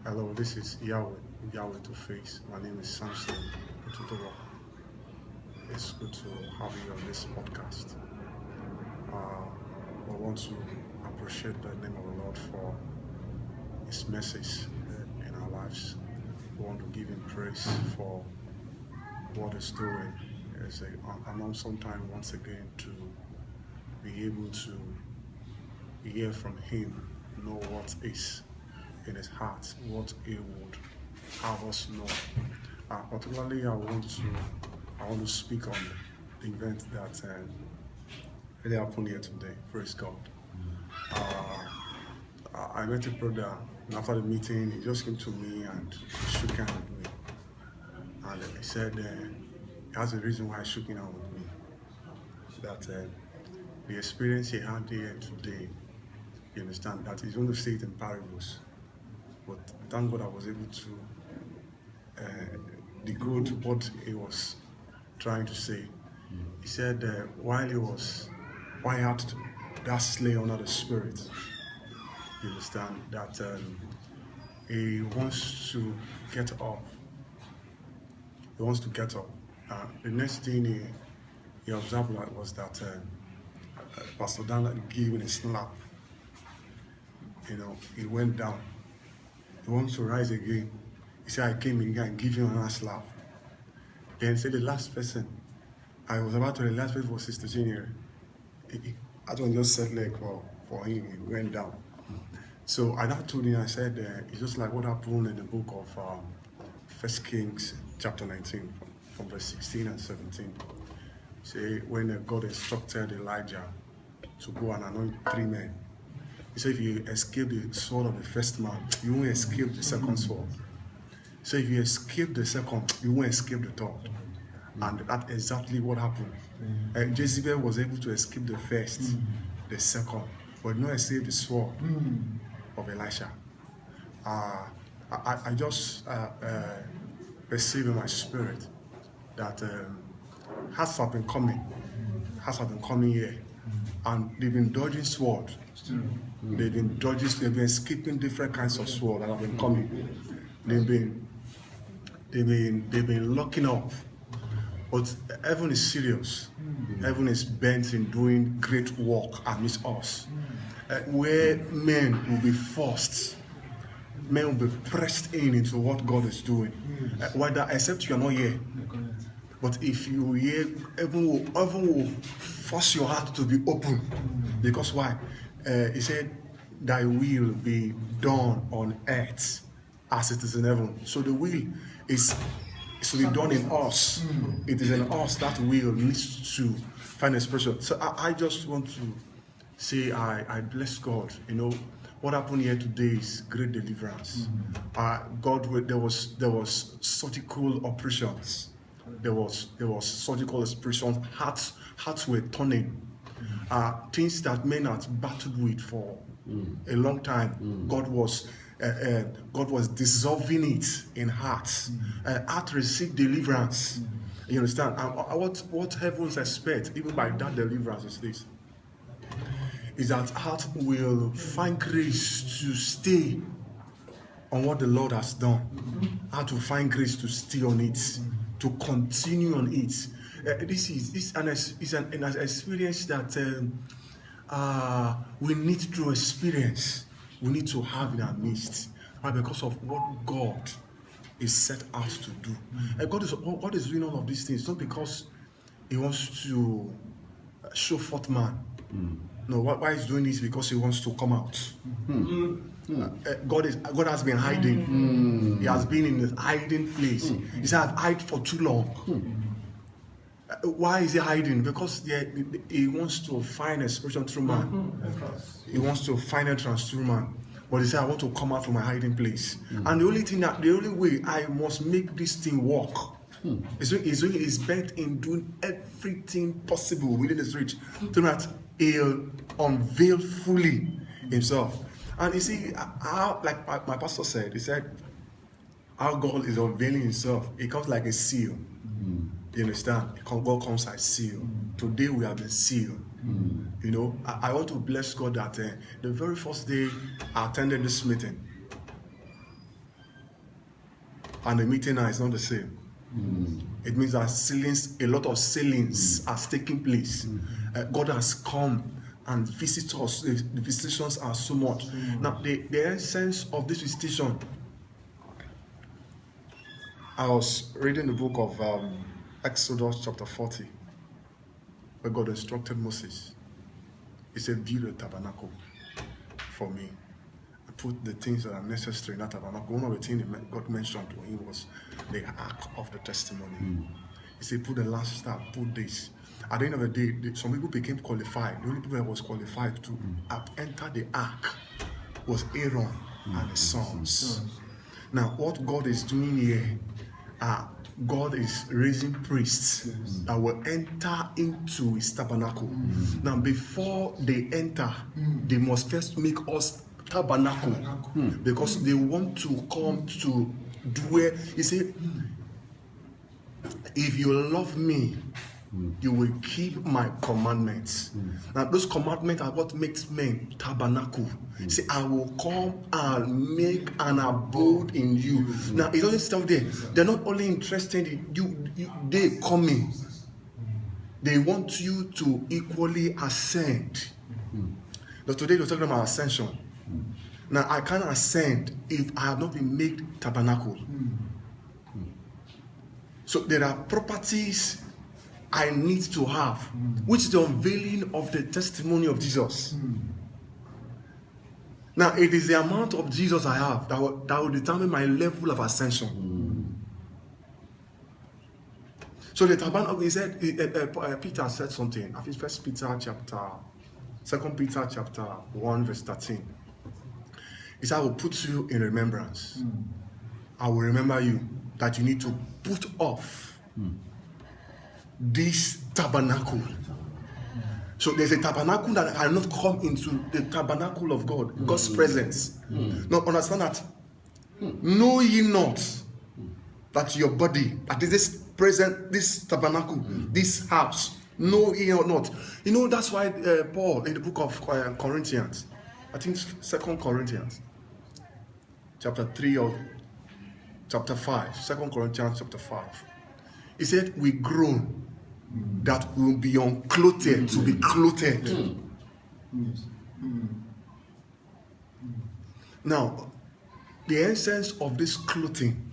Hello, this is Yahweh to face. My name is Samson Ototobor. It's good to have you on this podcast. I want to appreciate the name of the Lord for His message in our lives. We want to give Him praise for what He's doing. It's an awesome time once again to be able to hear from Him, know what is in His heart, what He would have us know. Particularly, I want to speak on the event that really happened here today. Praise God. I met a brother, and after the meeting, he just came to me and shook hands with me. And he said he has a reason why he shook hands with me. That the experience he had here today, you understand, that he's going to say it in parables. But thank God I was able to decode what he was trying to say. He said while he had that slay under the spirit, you understand, that he wants to get up. He wants to get up. The next thing he observed was that Pastor Dan gave him a slap. He went down. He wants to rise again. He said, I came in here and give him another slap. Then said the last person, I was about to, the last person was Sister Junior. I don't just set leg for him, he went down. So I now told him, I said, it's just like what happened in the book of 1 Kings chapter 19, from verse 16 and 17. Say, when God instructed Elijah to go and anoint 3 men, he said, if you escape the sword of the first man, you won't escape the second sword. So if you escape the second, you won't escape the third. And that's exactly what happened. Jezebel was able to escape the first, the second, but not escape the sword of Elisha. I just perceive in my spirit that hearts have been coming here, and they've been dodging sword. They've been skipping different kinds of sword that have been coming. They've been locking up. But heaven is serious. Heaven is bent in doing great work amidst us. Where men will be forced, men will be pressed into what God is doing. Whether except you are not here. But if you hear, heaven will force your heart to be open. Because why? He said, thy will be done on earth as it is in heaven. So the will is to be done in us. It is in us that will needs to find expression. So I just want to say I bless God. What happened here today is great deliverance. There was surgical operations. There was surgical expressions. Hearts were turning. Things that men had battled with for a long time. God was dissolving it in hearts. Heart received deliverance. You understand? What heavens expect, even by that deliverance, is this: is that heart will find grace to stay on what the Lord has done. Heart will find grace to stay on it, to continue on it. This is an experience that we need to experience. We need to have in our midst, because of what God is set out to do. God is doing all of these things not because He wants to show forth man. No, why He's doing this? Because He wants to come out. God has been hiding. He has been in the hiding place. He said, I've hid for too long. Why is He hiding? Because He wants to find expression through man. He wants to find entrance through man. But He said, I want to come out from my hiding place. And the only way I must make this thing work is bent in doing everything possible within His reach, so that He'll unveil fully Himself. And you see, like my pastor said, he said, how God is unveiling Himself, it comes like a seal. You understand? God comes as seal. Today we have been sealed. I want to bless God that the very first day I attended this meeting, and the meeting now is not the same. It means that a lot of sealings are taking place. God has come and visit us. The visitations are so much. Now, the essence of this visitation, I was reading the book of Exodus chapter 40, where God instructed Moses. He said, build a tabernacle for me. Put the things that are necessary in that tabernacle. One of the things God mentioned to him was the ark of the testimony. He said, put the last star, put this. At the end of the day, some people became qualified. The only people that was qualified to enter the ark was Aaron and his sons. Now, what God is doing here, God is raising priests that will enter into his tabernacle. Now, before they enter, they must first make us tabernacle, because they want to come to dwell. He said, if you love me, you will keep my commandments. Now those commandments are what makes men tabernacle. Say, I will come and make an abode in you. Now it doesn't stop there. They're not only interested in you they coming, they want you to equally ascend. But today we're talking about ascension. Now I can't ascend if I have not been made tabernacle. So there are properties I need to have, which is the unveiling of the testimony of Jesus. Now it is the amount of Jesus I have that will determine my level of ascension. So the tabernacle, he said, Peter said something. I think 2 Peter chapter 1 verse 13. He said, I will put you in remembrance. I will remember you that you need to put off this tabernacle. So there's a tabernacle that cannot come into the tabernacle of God, God's presence. Now understand that. Know ye not that your body, that is this present, this tabernacle, this house, know ye or not. You know, that's why Paul in the book of Corinthians, I think 2 Corinthians chapter 3 or chapter 5, 2 Corinthians chapter 5, he said, we groan that we will be unclothed to be clothed. Now, the essence of this clothing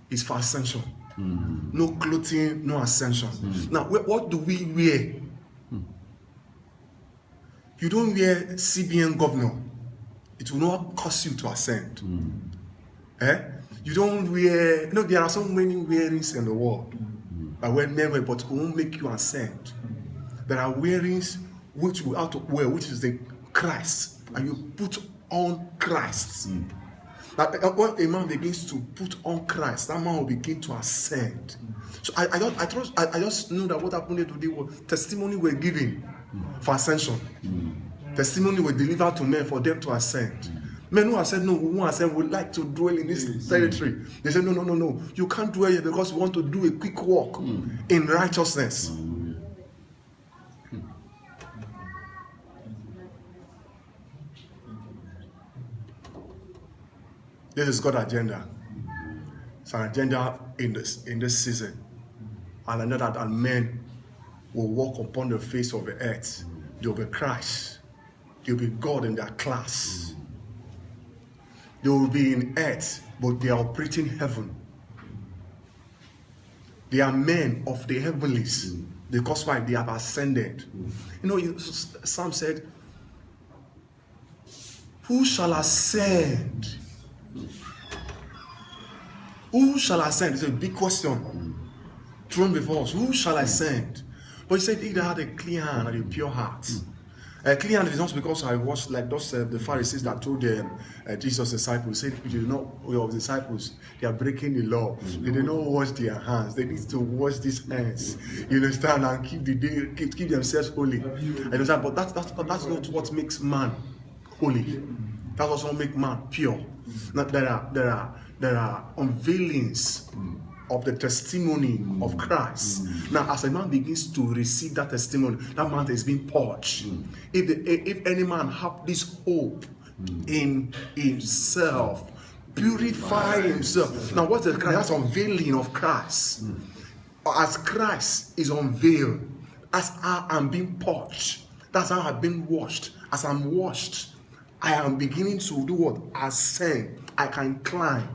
is for ascension. No clothing, no ascension. Now, what do we wear? You don't wear CBN governor. It will not cause you to ascend. You don't wear, you know, there are so many wearings in the world. That wear never, but it won't make you ascend. There are wearings which we have to wear, which is the Christ, and you put on Christ. Now, when a man begins to put on Christ, that man will begin to ascend. So I just know that what happened today was testimony were given for ascension. Testimony were delivered to men for them to ascend. Men who have said, no, we won't ascend, we would like to dwell in this territory. They said, no, you can't dwell here because we want to do a quick walk in righteousness. This is God's agenda. It's an agenda in this season. And another that men will walk upon the face of the earth. They'll be Christ. They'll be God in their class. They will be in earth, but they are operating heaven. They are men of the heavenlies. Because why? They have ascended. You know, Psalm said, who shall ascend? Who shall ascend? It's a big question thrown before us. Who shall ascend? But he said, he that had a clean hand and a pure heart. Clean hand is not because I watched like those the Pharisees that told Jesus' disciples, said, you know, your disciples, they are breaking the law. They do not wash their hands. They need to wash these hands. You understand? And keep themselves holy. Understand? But that's not what makes man holy. That does not make man pure. Now, there are unveilings of the testimony of Christ. Now, as a man begins to receive that testimony, that man is being purged. If any man have this hope in himself, purify himself. Now, what's the Christ? That's unveiling of Christ. As Christ is unveiled, as I am being purged, that's how I've been washed. As I'm washed, I am beginning to do what? Ascend. I can climb.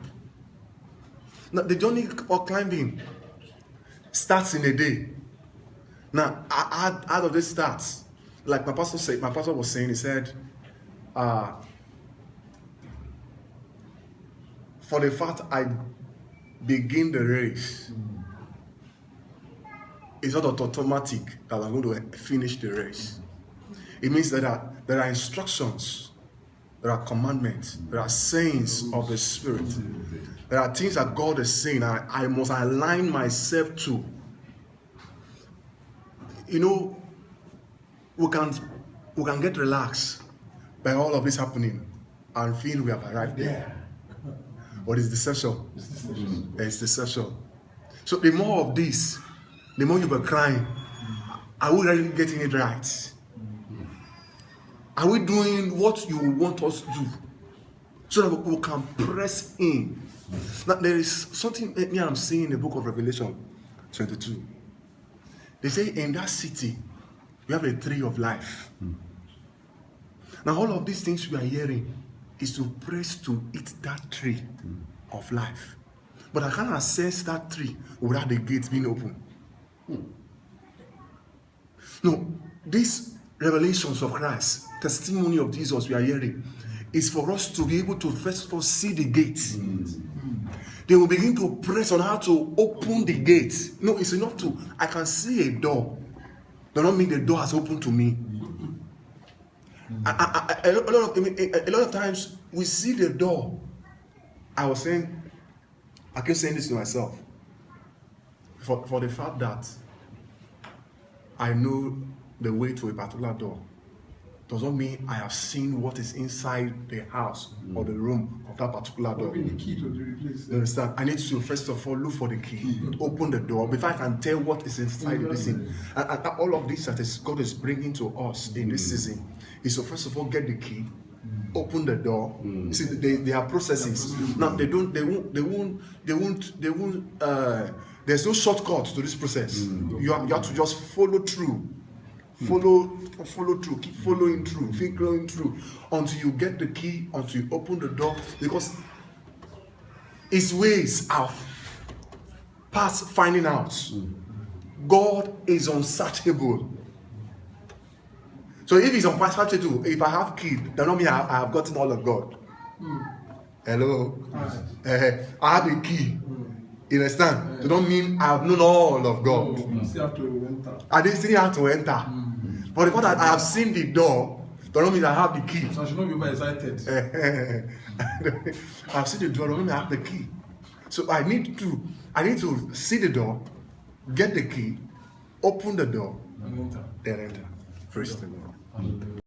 Now, the journey of climbing starts in a day. Now, out of this starts, like my pastor was saying, he said, for the fact I begin the race, it's not automatic that I'm going to finish the race. It means that there are instructions, there are commandments, there are sayings of the Spirit. There are things that God is saying I must align myself to. You know, we can get relaxed by all of this happening and feel we have arrived there. But it's deception. It's deception. So the more of this, the more you were crying, are we really getting it right? Are we doing what you want us to do? So that we can press in. Now there is something I'm seeing in the book of Revelation 22. They say in that city, we have a tree of life. Now all of these things we are hearing is to press to eat that tree of life. But I can't access that tree without the gates being open. No, these revelations of Christ, testimony of Jesus we are hearing, is for us to be able to first of all see the gates. They will begin to press on how to open the gates. No, it's enough to, I can see a door. Does not mean the door has opened to me. A lot of times we see the door. I keep saying this to myself. For the fact that I know the way to a particular door does not mean I have seen what is inside the house or the room of that particular door. The key to the place. You understand? I need to first of all look for the key, open the door before I can tell what is inside this thing. And all of this that God is bringing to us in this season is to first of all get the key, open the door. See, they are processes. Now they won't. There's no shortcut to this process. You have to just follow through. Follow through, keep following through, keep going through until you get the key, until you open the door, because his ways are past finding out. God is unsearchable. So if he's unsearchable, if I have key, that don't mean I have gotten all of God. Hello? I have a key. You understand? It don't mean I have known all of God. You still have to enter. I didn't still have to enter. But the fact that I have seen the door, don't mean I have the key. So I should not be overexcited. I've seen the door, don't mean I have the key. So I need to see the door, get the key, open the door, And enter. then enter. Praise the Lord.